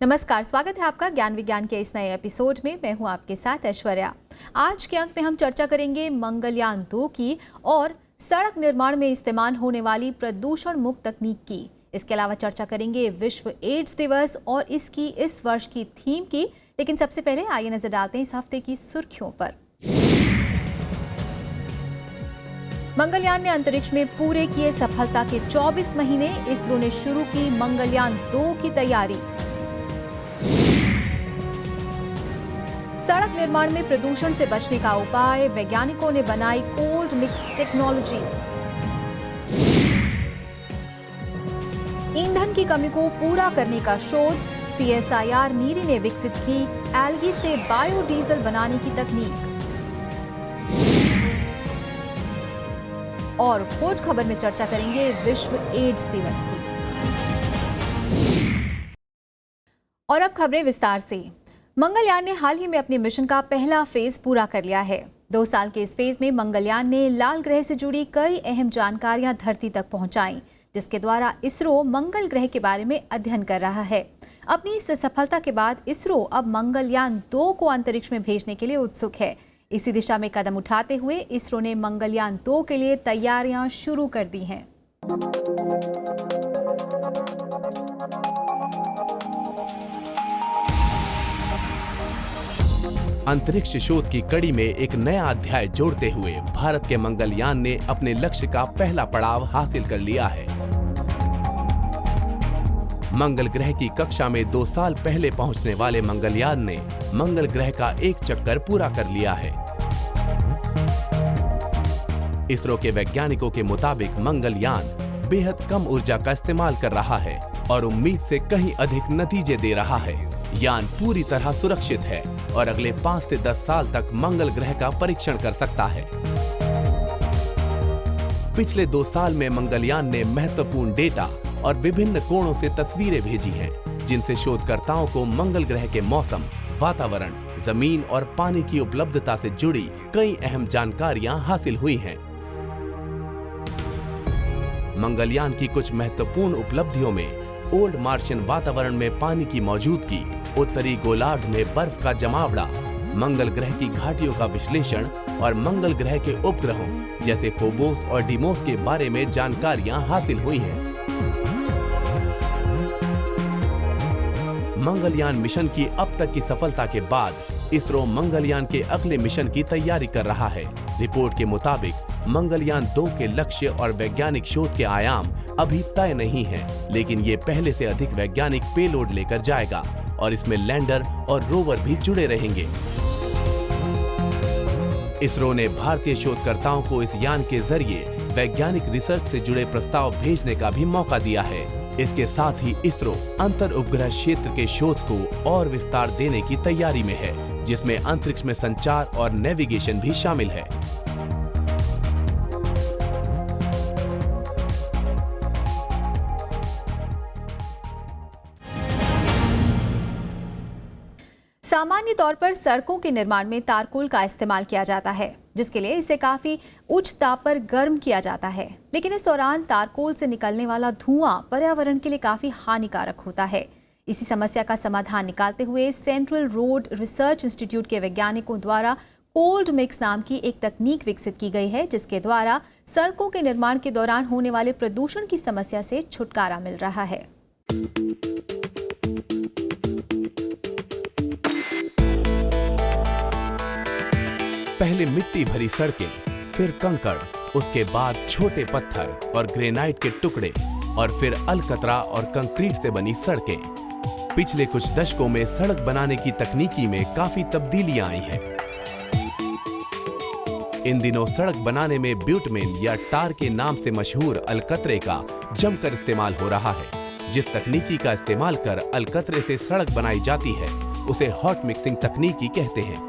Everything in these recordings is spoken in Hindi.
नमस्कार, स्वागत है आपका ज्ञान विज्ञान के इस नए एपिसोड में। मैं हूं आपके साथ ऐश्वर्या। आज के अंक में हम चर्चा करेंगे मंगलयान 2 की और सड़क निर्माण में इस्तेमाल होने वाली प्रदूषण मुक्त तकनीक की। इसके अलावा चर्चा करेंगे विश्व एड्स दिवस और इसकी इस वर्ष की थीम की। लेकिन सबसे पहले आइए नजर डालते हैं इस हफ्ते की सुर्खियों पर। मंगलयान ने अंतरिक्ष में पूरे किए सफलता के 24 महीने। इसरो ने शुरू की मंगलयान 2 की तैयारी। सड़क निर्माण में प्रदूषण से बचने का उपाय, वैज्ञानिकों ने बनाई कोल्ड मिक्स टेक्नोलॉजी। ईंधन की कमी को पूरा करने का शोध, CSIR नीरी ने विकसित की एल्गी से बायोडीजल बनाने की तकनीक। और खोज खबर में चर्चा करेंगे विश्व एड्स दिवस की। और अब खबरें विस्तार से। मंगलयान ने हाल ही में अपने मिशन का पहला फेज पूरा कर लिया है। 2 साल के इस फेज में मंगलयान ने लाल ग्रह से जुड़ी कई अहम जानकारियां धरती तक पहुंचाई, जिसके द्वारा इसरो मंगल ग्रह के बारे में अध्ययन कर रहा है। अपनी इस सफलता के बाद इसरो अब मंगलयान 2 को अंतरिक्ष में भेजने के लिए उत्सुक है। इसी दिशा में कदम उठाते हुए इसरो ने मंगलयान 2 के लिए तैयारियां शुरू कर दी हैं। अंतरिक्ष शोध की कड़ी में एक नया अध्याय जोड़ते हुए भारत के मंगलयान ने अपने लक्ष्य का पहला पड़ाव हासिल कर लिया है। मंगल ग्रह की कक्षा में 2 साल पहले पहुंचने वाले मंगलयान ने मंगल ग्रह का एक चक्कर पूरा कर लिया है। इसरो के वैज्ञानिकों के मुताबिक मंगलयान बेहद कम ऊर्जा का इस्तेमाल कर रहा है और उम्मीद से कहीं अधिक नतीजे दे रहा है। यान पूरी तरह सुरक्षित है और अगले 5 से 10 साल तक मंगल ग्रह का परीक्षण कर सकता है। पिछले 2 साल में मंगलयान ने महत्वपूर्ण डेटा और विभिन्न कोणों से तस्वीरें भेजी हैं, जिनसे शोधकर्ताओं को मंगल ग्रह के मौसम, वातावरण, जमीन और पानी की उपलब्धता से जुड़ी कई अहम जानकारियां हासिल हुई हैं। मंगलयान की कुछ महत्वपूर्ण उपलब्धियों में ओल्ड मार्शियन वातावरण में पानी की मौजूदगी, उत्तरी गोलार्ध में बर्फ का जमावड़ा, मंगल ग्रह की घाटियों का विश्लेषण और मंगल ग्रह के उपग्रहों जैसे फोबोस और डीमोस के बारे में जानकारियां हासिल हुई हैं। मंगलयान मिशन की अब तक की सफलता के बाद इसरो मंगलयान के अगले मिशन की तैयारी कर रहा है। रिपोर्ट के मुताबिक मंगलयान 2 के लक्ष्य और वैज्ञानिक शोध के आयाम अभी तय नहीं हैं, लेकिन ये पहले से अधिक वैज्ञानिक पेलोड लेकर जाएगा और इसमें लैंडर और रोवर भी जुड़े रहेंगे। इसरो ने भारतीय शोधकर्ताओं को इस यान के जरिए वैज्ञानिक रिसर्च से जुड़े प्रस्ताव भेजने का भी मौका दिया है। इसके साथ ही इसरो अंतर उपग्रह क्षेत्र के शोध को और विस्तार देने की तैयारी में है, जिसमें अंतरिक्ष में संचार और नेविगेशन भी शामिल है। सामान्य तौर पर सड़कों के निर्माण में तारकोल का इस्तेमाल किया जाता है, जिसके लिए इसे काफी उच्च ताप पर गर्म किया जाता है। लेकिन इस दौरान तारकोल से निकलने वाला धुआं पर्यावरण के लिए काफी हानिकारक होता है। इसी समस्या का समाधान निकालते हुए सेंट्रल रोड रिसर्च इंस्टीट्यूट के वैज्ञानिकों द्वारा कोल्ड मिक्स नाम की एक तकनीक विकसित की गई है, जिसके द्वारा सड़कों के निर्माण के दौरान होने वाले प्रदूषण की समस्या से छुटकारा मिल रहा है। पहले मिट्टी भरी सड़कें, फिर कंकड़, उसके बाद छोटे पत्थर और ग्रेनाइट के टुकड़े और फिर अलकतरा और कंक्रीट से बनी सड़कें। पिछले कुछ दशकों में सड़क बनाने की तकनीकी में काफी तब्दीलियां आई हैं। इन दिनों सड़क बनाने में ब्यूटमेन या टार के नाम से मशहूर अलकतरे का जमकर इस्तेमाल हो रहा है। जिस तकनीकी का इस्तेमाल कर अलकतरे से सड़क बनाई जाती है, उसे हॉट मिक्सिंग तकनीकी कहते हैं।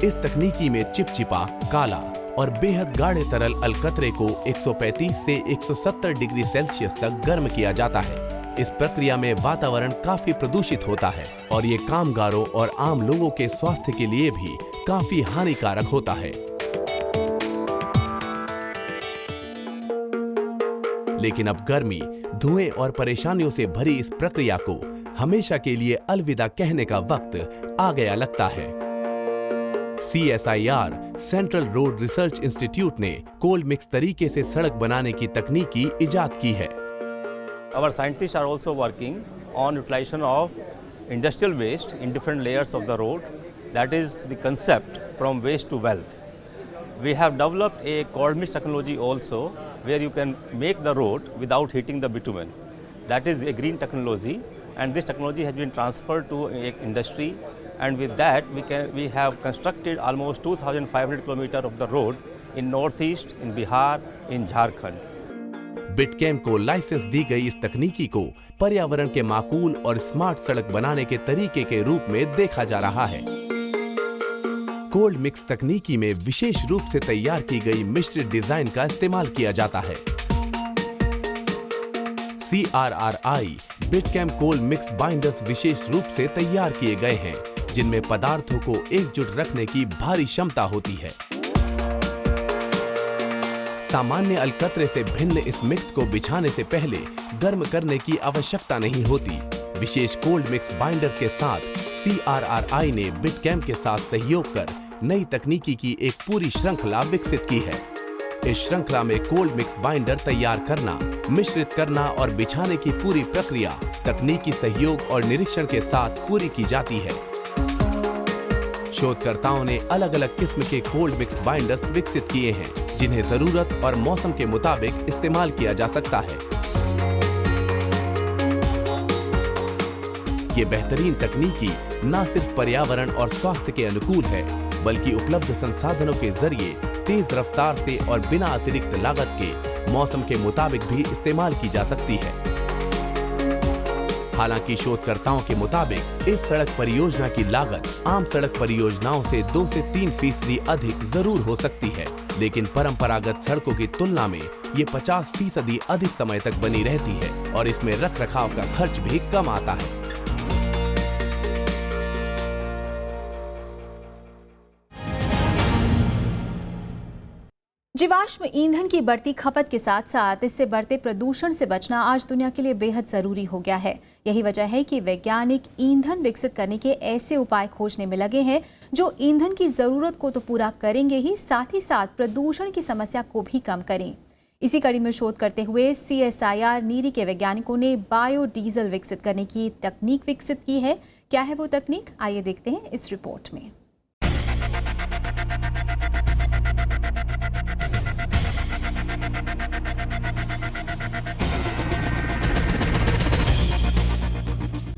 इस तकनीकी में चिपचिपा, काला और बेहद गाढ़े तरल अलकतरे को 135 से 170 डिग्री सेल्सियस तक गर्म किया जाता है। इस प्रक्रिया में वातावरण काफी प्रदूषित होता है और ये कामगारों और आम लोगों के स्वास्थ्य के लिए भी काफी हानिकारक होता है। लेकिन अब गर्मी, धुएं और परेशानियों से भरी इस प्रक्रिया को हमेशा के लिए अलविदा कहने का वक्त आ गया लगता है। CSIR central road research institute ने कोल्ड मिक्स तरीके से सड़क बनाने की तकनीकी इजाद की है। Our scientists are also working on utilization of industrial waste in different layers of the road. That is the concept from waste to wealth. We have developed a cold mix technology also, where you can make the road without heating the bitumen. That is a green technology, and this technology has been transferred to industry. And with that, we have constructed almost 2,500 kilometers of the road in Northeast, in Bihar, in Jharkhand. बिटकैम को लाइसेंस दी गई इस तकनीकी को पर्यावरण के माकूल और स्मार्ट सड़क बनाने के तरीके के रूप में देखा जा रहा है। कोल्ड मिक्स तकनीकी में विशेष रूप से तैयार की गई मिश्रित डिजाइन का इस्तेमाल किया जाता है। CRRI बिटकैम कोल्ड मिक्स बाइंडर्स विशेष रूप से तैयार किए गए हैं, जिनमें पदार्थों को एकजुट रखने की भारी क्षमता होती है। सामान्य अलकतरे से भिन्न इस मिक्स को बिछाने से पहले गर्म करने की आवश्यकता नहीं होती। विशेष कोल्ड मिक्स बाइंडर्स के साथ CRRI ने बिटकैम के साथ सहयोग कर नई तकनीकी की एक पूरी श्रृंखला विकसित की है। इस श्रृंखला में कोल्ड मिक्स बाइंडर तैयार करना, मिश्रित करना और बिछाने की पूरी प्रक्रिया तकनीकी सहयोग और निरीक्षण के साथ पूरी की जाती है। शोधकर्ताओं ने अलग अलग किस्म के कोल्ड मिक्स बाइंडर्स विकसित किए हैं, जिन्हें जरूरत और मौसम के मुताबिक इस्तेमाल किया जा सकता है। ये बेहतरीन तकनीकी न सिर्फ पर्यावरण और स्वास्थ्य के अनुकूल है, बल्कि उपलब्ध संसाधनों के जरिए तेज रफ्तार से और बिना अतिरिक्त लागत के मौसम के मुताबिक भी इस्तेमाल की जा सकती है। हालांकि शोधकर्ताओं के मुताबिक इस सड़क परियोजना की लागत आम सड़क परियोजनाओं से 2 से 3% अधिक जरूर हो सकती है, लेकिन परंपरागत सड़कों की तुलना में ये 50% अधिक समय तक बनी रहती है और इसमें रखरखाव का खर्च भी कम आता है। जीवाश्म ईंधन की बढ़ती खपत के साथ साथ इससे बढ़ते प्रदूषण से बचना आज दुनिया के लिए बेहद जरूरी हो गया है। यही वजह है कि वैज्ञानिक ईंधन विकसित करने के ऐसे उपाय खोजने में लगे हैं जो ईंधन की जरूरत को तो पूरा करेंगे ही साथ प्रदूषण की समस्या को भी कम करें। इसी कड़ी में शोध करते हुए CSIR नीरी के वैज्ञानिकों ने बायोडीजल विकसित करने की तकनीक विकसित की है। क्या है वो तकनीक, आइए देखते हैं इस रिपोर्ट में।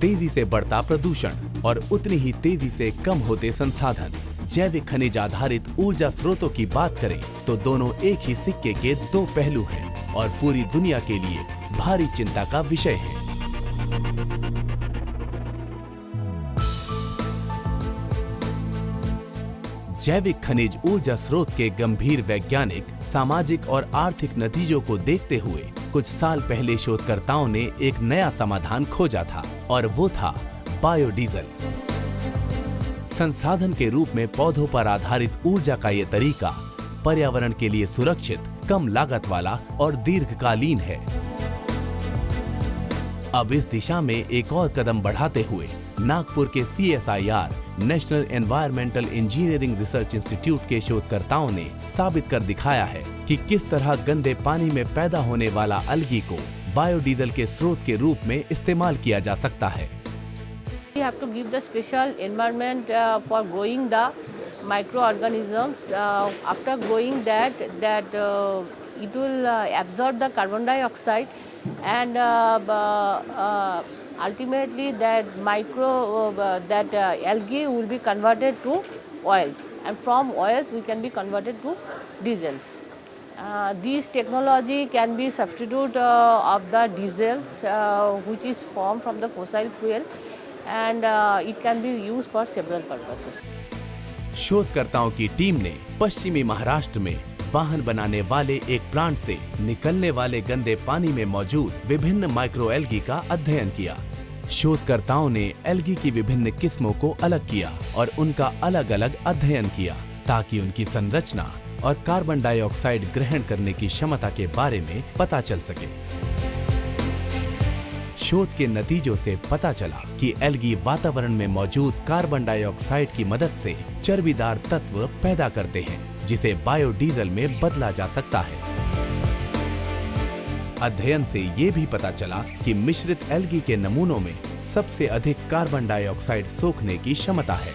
तेजी से बढ़ता प्रदूषण और उतनी ही तेजी से कम होते संसाधन। जैविक खनिज आधारित ऊर्जा स्रोतों की बात करें तो दोनों एक ही सिक्के के 2 पहलू हैं और पूरी दुनिया के लिए भारी चिंता का विषय है। जैविक खनिज ऊर्जा स्रोत के गंभीर वैज्ञानिक, सामाजिक और आर्थिक नतीजों को देखते हुए कुछ साल पहले शोधकर्ताओं ने एक नया समाधान खोजा था और वो था बायोडीजल। संसाधन के रूप में पौधों पर आधारित ऊर्जा का ये तरीका पर्यावरण के लिए सुरक्षित, कम लागत वाला और दीर्घकालीन है। अब इस दिशा में एक और कदम बढ़ाते हुए नागपुर के CSIR national environmental engineering research institute के शोधकर्ताओं ने साबित कर दिखाया है कि किस तरह गंदे पानी में पैदा होने वाला अलगी को बायोडीजल के स्रोत के रूप में इस्तेमाल किया जा सकता है। We have to give the special environment for growing the microorganisms. After growing that it will absorb the carbon dioxide and ultimately that algae will be converted to oils, and from oils we can be converted to diesels. This technology can be substitute of the diesels which is formed from the fossil fuel, and it can be used for several purposes. शोधकर्ताओं की टीम ने पश्चिमी महाराष्ट्र में वाहन बनाने वाले एक प्लांट से निकलने वाले गंदे पानी में मौजूद विभिन्न माइक्रो एल्गी का अध्ययन किया। शोधकर्ताओं ने एल्गी की विभिन्न किस्मों को अलग किया और उनका अलग अलग अध्ययन किया ताकि उनकी संरचना, और कार्बन डाइऑक्साइड ग्रहण करने की क्षमता के बारे में पता चल सके। शोध के नतीजों से पता चला कि एल्गी वातावरण में मौजूद कार्बन डाइऑक्साइड की मदद से चर्बीदार तत्व पैदा करते हैं, जिसे बायोडीजल में बदला जा सकता है। अध्ययन से ये भी पता चला कि मिश्रित एल्गी के नमूनों में सबसे अधिक कार्बन डाइऑक्साइड सोखने की क्षमता है।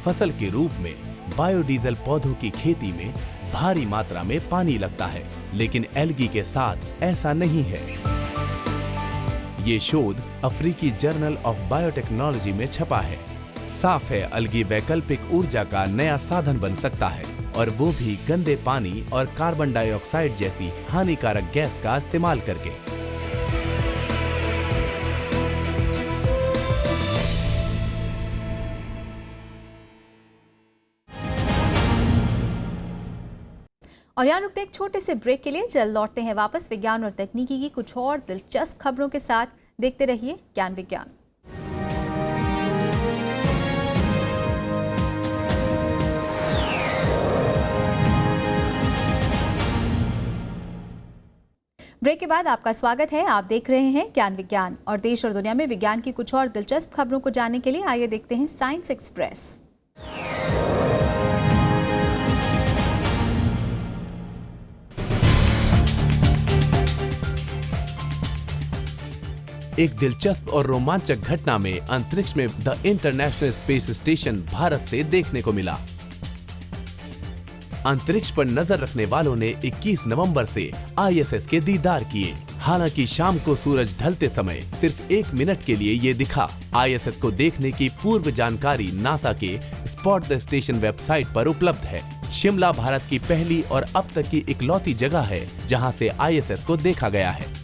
फसल के रूप में बायोडीजल पौधों की खेती में भारी मात्रा में पानी लगता है, लेकिन एल्गी के साथ ऐसा नहीं है। ये शोध अफ्रीकी जर्नल ऑफ बायोटेक्नोलॉजी में छपा है। साफ है, एल्गी वैकल्पिक ऊर्जा का नया साधन बन सकता है, और वो भी गंदे पानी और कार्बन डाइऑक्साइड जैसी हानिकारक गैस का इस्तेमाल करके। और यहाँ रुकते एक छोटे से ब्रेक के लिए, जल्द लौटते हैं वापस विज्ञान और तकनीकी की कुछ और दिलचस्प खबरों के साथ। देखते रहिए ज्ञान विज्ञान। ब्रेक के बाद आपका स्वागत है। आप देख रहे हैं ज्ञान विज्ञान, और देश और दुनिया में विज्ञान की कुछ और दिलचस्प खबरों को जानने के लिए आइए देखते हैं साइंस एक्सप्रेस। एक दिलचस्प और रोमांचक घटना में अंतरिक्ष में the international space station Bharat से देखने को मिला। अंतरिक्ष पर नजर रखने वालों ने 21 नवंबर से आईएसएस के दीदार किए। हालांकि शाम को सूरज ढलते समय सिर्फ 1 मिनट के लिए ये दिखा। आईएसएस को देखने की पूर्व जानकारी नासा के स्पॉट द स्टेशन वेबसाइट पर उपलब्ध है। शिमला भारत की पहली और अब तक की इकलौती जगह है जहां से आईएसएस को देखा गया है।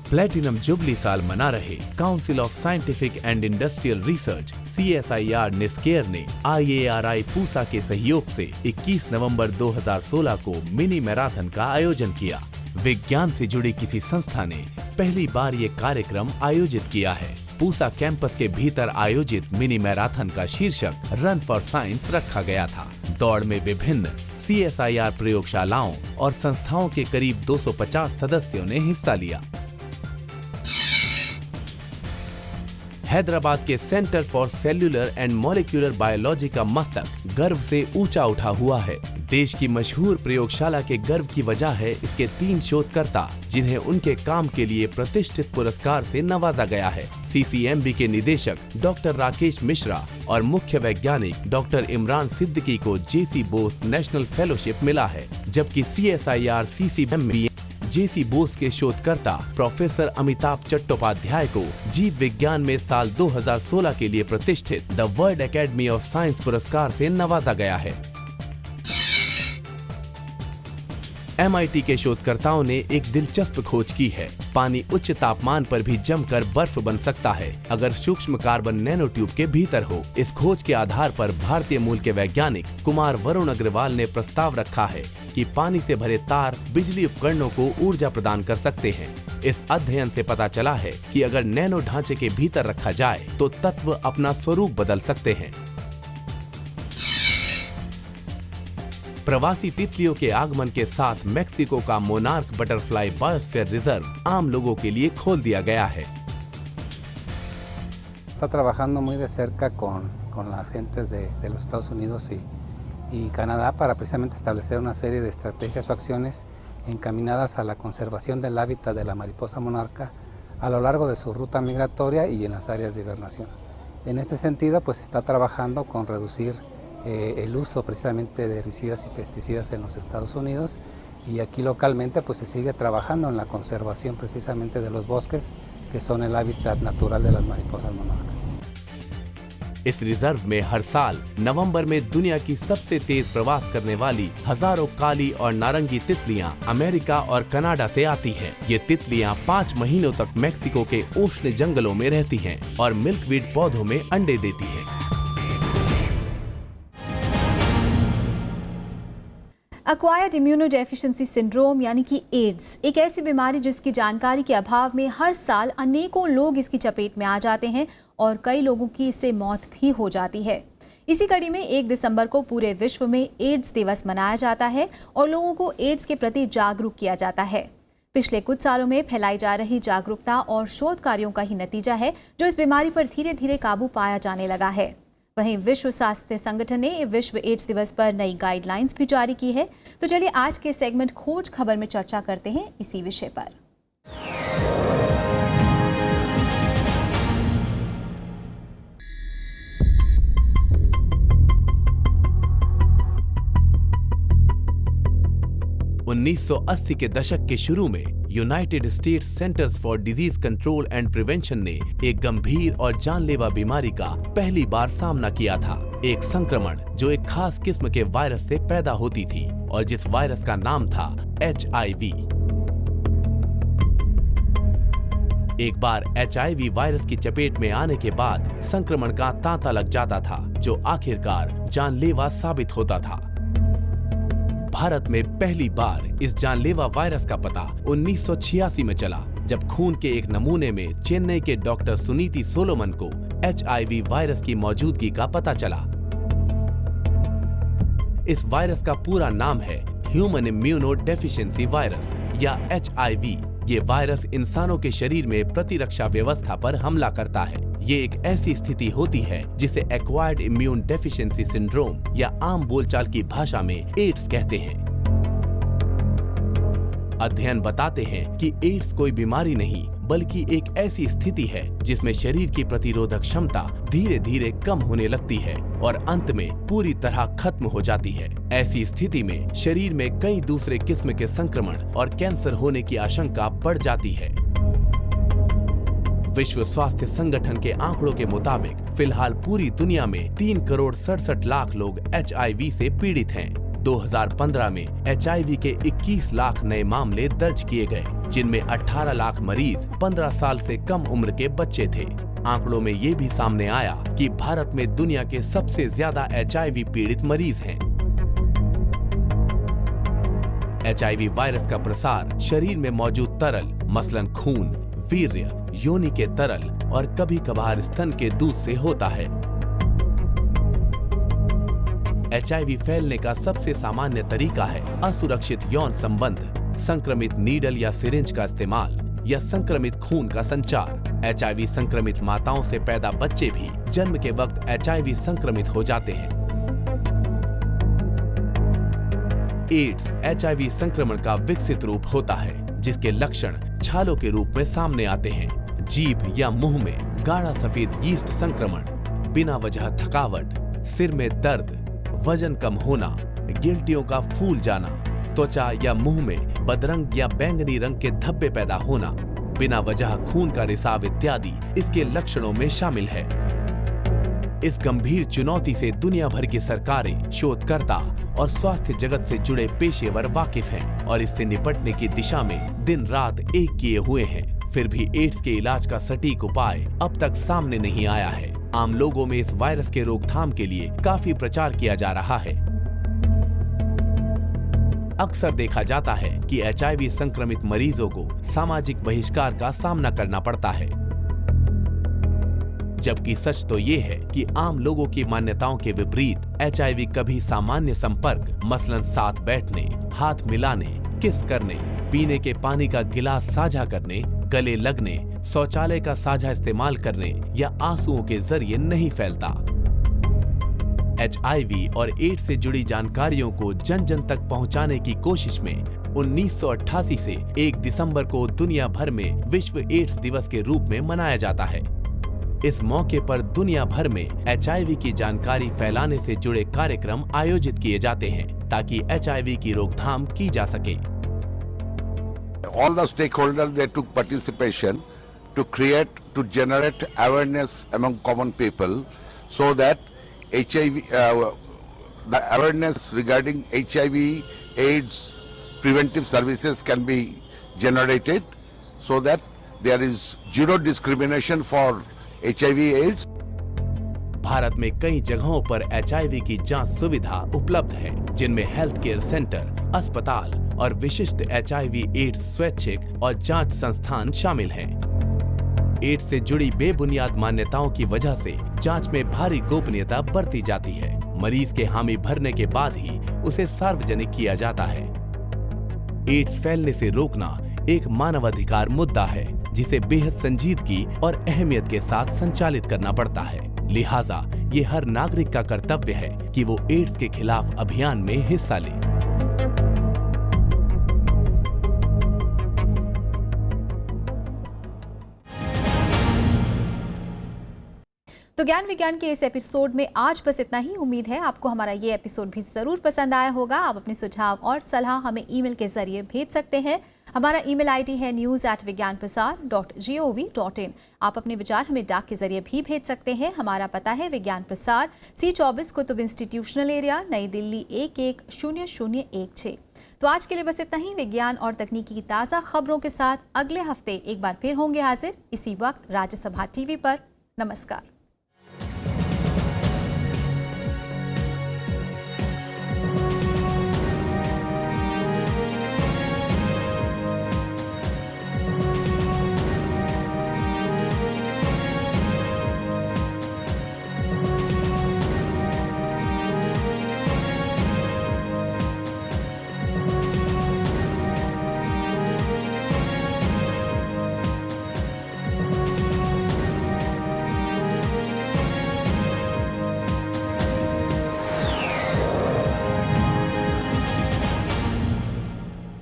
प्लेटिनम जुबली साल मना रहे council of scientific and industrial research CSIR NISCAIR ने IARI पूसा के सहयोग से 21 नवंबर 2016 को मिनी मैराथन का आयोजन किया। विज्ञान से जुड़ी किसी संस्था ने पहली बार ये कार्यक्रम आयोजित किया है। पूसा कैंपस के भीतर आयोजित मिनी मैराथन का शीर्षक रन फॉर साइंस रखा गया था। दौड़ में विभिन्न CSIR प्रयोगशालाओं और संस्थाओं के करीब 250 सदस्यों ने हिस्सा लिया। हैदराबाद के centre for cellular and molecular biology का मस्तक गर्व से ऊंचा उठा हुआ है। देश की मशहूर प्रयोगशाला के गर्व की वजह है इसके 3 शोधकर्ता, जिन्हें उनके काम के लिए प्रतिष्ठित पुरस्कार से नवाजा गया है। CCMB के निदेशक डॉक्टर राकेश मिश्रा और मुख्य वैज्ञानिक डॉक्टर इमरान सिद्दीकी को JC बोस नेशनल फेलोशिप मिला है, जबकि CSIR CCMB JC बोस के शोधकर्ता प्रोफेसर अमिताभ चट्टोपाध्याय को जीव विज्ञान में साल 2016 के लिए प्रतिष्ठित the world academy of science पुरस्कार से नवाजा गया है। MIT के शोधकर्ताओं ने एक दिलचस्प खोज की है। पानी उच्च तापमान पर भी जमकर बर्फ बन सकता है अगर सूक्ष्म कार्बन नैनो ट्यूब के भीतर हो। इस खोज के आधार पर भारतीय मूल के वैज्ञानिक कुमार वरुण अग्रवाल ने प्रस्ताव रखा है कि पानी से भरे तार बिजली उपकरणों को ऊर्जा प्रदान कर सकते हैं। इस अध्ययन से पता चला है कि अगर नैनो ढांचे के भीतर रखा जाए तो तत्व अपना स्वरूप बदल सकते हैं। प्रवासी तितलियों के आगमन के साथ मेक्सिको का मोनार्क बटरफ्लाई बायोस्फीयर रिजर्व आम लोगों के लिए खोल दिया गया है। Está trabajando muy de cerca con las gentes de los Estados Unidos y Canadá para precisamente establecer una serie de estrategias o acciones encaminadas a la conservación del hábitat de la mariposa monarca a lo largo de su ruta migratoria y en las áreas de hibernación. En este sentido, pues está trabajando con reducir el uso precisamente de herbicidas y pesticidas en los Estados Unidos, y aquí localmente pues se sigue trabajando en la conservación precisamente de los bosques que son el hábitat natural de las mariposas monarcas. इस रिजर्व में हर साल नवंबर में दुनिया की सबसे तेज प्रवास करने वाली हजारों काली और नारंगी तितलियां अमेरिका और कनाडा से आती हैं। ये तितलियां 5 महीनों तक मेक्सिको के उष्ण जंगलों में रहती हैं और मिल्कवीड पौधों में अंडे देती हैं। एक्वायर्ड इम्यूनोडेफिशिएंसी सिंड्रोम यानी कि एड्स एक ऐसी बीमारी जिसकी जानकारी के अभाव में हर साल अनेकों लोग इसकी चपेट में आ जाते हैं और कई लोगों की इससे मौत भी हो जाती है। इसी कड़ी में 1 दिसंबर को पूरे विश्व में एड्स दिवस मनाया जाता है और लोगों को एड्स के प्रति जागरूक किया जाता है। पिछले कुछ सालों में फैलाई जा रही जागरूकता और शोध कार्यों का ही नतीजा है जो इस बीमारी पर धीरे धीरे काबू पाया जाने लगा है। वहीं विश्व स्वास्थ्य संगठन ने विश्व एड्स दिवस पर नई गाइडलाइंस भी जारी की है। तो चलिए आज के सेगमेंट खोज खबर में चर्चा करते हैं इसी विषय पर। उन्नीस 1980 के दशक के शुरू में United states centres for disease control and prevention ने एक गंभीर और जानलेवा बीमारी का पहली बार सामना किया था। एक संक्रमण जो एक खास किस्म के वायरस से पैदा होती थी और जिस वायरस का नाम था HIV। एक बार HIV वायरस की चपेट में आने के बाद संक्रमण का तांता लग जाता था जो आखिरकार जानलेवा साबित होता था। भारत में पहली बार इस जानलेवा वायरस का पता 1986 में चला जब खून के एक नमूने में चेन्नई के डॉक्टर सुनीति सोलोमन को HIV वायरस की मौजूदगी का पता चला। इस वायरस का पूरा नाम है ह्यूमन इम्यूनो डेफिशिएंसी वायरस या HIV। ये वायरस इंसानों के शरीर में प्रतिरक्षा व्यवस्था पर हमला करता है। ये एक ऐसी स्थिति होती है जिसे एक्वायर्ड इम्यून डेफिशिएंसी सिंड्रोम या आम बोलचाल की भाषा में एड्स कहते हैं। अध्ययन बताते हैं कि एड्स कोई बीमारी नहीं बल्कि एक ऐसी स्थिति है जिसमें शरीर की प्रतिरोधक क्षमता धीरे धीरे कम होने लगती है और अंत में पूरी तरह खत्म हो जाती है। ऐसी स्थिति में शरीर में कई दूसरे किस्म के संक्रमण और कैंसर होने की आशंका बढ़ जाती है। विश्व स्वास्थ्य संगठन के आंकड़ों के मुताबिक फिलहाल पूरी दुनिया में 3 करोड़ 67 लाख लोग HIV से पीड़ित हैं। 2015 में HIV के 21 लाख नए मामले दर्ज किए गए जिनमें 18 लाख मरीज 15 साल से कम उम्र के बच्चे थे। आंकड़ों में ये भी सामने आया कि भारत में दुनिया के सबसे ज्यादा HIV पीड़ित मरीज हैं। HIV वायरस का प्रसार शरीर में मौजूद तरल मसलन खून, वीर्य, योनि के तरल और कभी कभार स्तन के दूध से होता है। HIV फैलने का सबसे सामान्य तरीका है असुरक्षित यौन संबंध, संक्रमित नीडल या सिरिंज का इस्तेमाल या संक्रमित खून का संचार। HIV संक्रमित माताओं से पैदा बच्चे भी जन्म के वक्त HIV संक्रमित हो जाते हैं। एड्स HIV संक्रमण का विकसित रूप होता है जिसके लक्षण छालों के रूप में सामने आते हैं। जीभ या मुंह में गाढ़ा सफेद यीस्ट संक्रमण, बिना वजह थकावट, सिर में दर्द, वजन कम होना, गिल्टियों का फूल जाना, त्वचा या मुंह में बदरंग या बैंगनी रंग के धब्बे पैदा होना, बिना वजह खून का रिसाव इत्यादि इसके लक्षणों में शामिल है। इस गंभीर चुनौती से दुनिया भर की सरकारें, शोधकर्ता और स्वास्थ्य जगत से जुड़े पेशेवर वाकिफ हैं और इससे निपटने की दिशा में दिन रात एक किए हुए हैं। फिर भी एड्स के इलाज का सटीक उपाय अब तक सामने नहीं आया है। आम लोगों में इस वायरस के रोकथाम के लिए काफी प्रचार किया जा रहा है। अक्सर देखा जाता है कि HIV संक्रमित मरीजों को सामाजिक बहिष्कार का सामना करना पड़ता है, जबकि सच तो ये है कि आम लोगों की मान्यताओं के विपरीत HIV कभी सामान्य संपर्क मसलन साथ बैठने, हाथ मिलाने, किस करने, पीने के पानी का गिलास साझा करने, गले लगने, शौचालय का साझा इस्तेमाल करने या आंसुओं के जरिए नहीं फैलता। HIV और एड्स से जुड़ी जानकारियों को जन जन तक पहुंचाने की कोशिश में 1988 से 1 दिसंबर को दुनिया भर में विश्व एड्स दिवस के रूप में मनाया जाता है। इस मौके पर दुनिया भर में HIV की जानकारी फैलाने से जुड़े कार्यक्रम आयोजित किए जाते हैं ताकि HIV की रोकथाम की जा सके। All the stakeholders, they took participation to generate awareness among common people so that the awareness regarding HIV, AIDS, preventive services can be generated so that there is zero discrimination for HIV AIDS. Bharat में कई जगहों पर HIV की जांच सुविधा उपलब्ध है जिनमें हेल्थ केयर सेंटर, अस्पताल और विशिष्ट HIV एड्स स्वैच्छिक और जांच संस्थान शामिल हैं। एड्स से जुड़ी बेबुनियाद मान्यताओं की वजह से जांच में भारी गोपनीयता बरती जाती है। मरीज के हामी भरने के बाद ही उसे सार्वजनिक किया जाता है। एड्स फैलने से रोकना एक मानवाधिकार मुद्दा है, जिसे बेहद संजीदगी और अहमियत के साथ संचालित करना पड़ता है। लिहाजा ये हर नागरिक का कर्तव्य है कि वो एड्स के खिलाफ अभियान में हिस्सा ले। तो ज्ञान विज्ञान के इस एपिसोड में आज बस इतना ही। उम्मीद है आपको हमारा ये एपिसोड भी जरूर पसंद आया होगा। आप अपने सुझाव और सलाह हमें ईमेल के जरिए भेज सकते हैं। हमारा ईमेल आईडी है news@vigyanprasar.gov.in। आप अपने विचार हमें डाक के जरिए भी भेज सकते हैं। हमारा पता है विज्ञान प्रसार, C24 कुतुब इंस्टीट्यूशनल एरिया, नई दिल्ली 110016। तो आज के लिए बस इतना ही। विज्ञान और तकनीकी की ताज़ा खबरों के साथ अगले हफ्ते एक बार फिर होंगे हाजिर, इसी वक्त राज्यसभा टीवी पर। नमस्कार।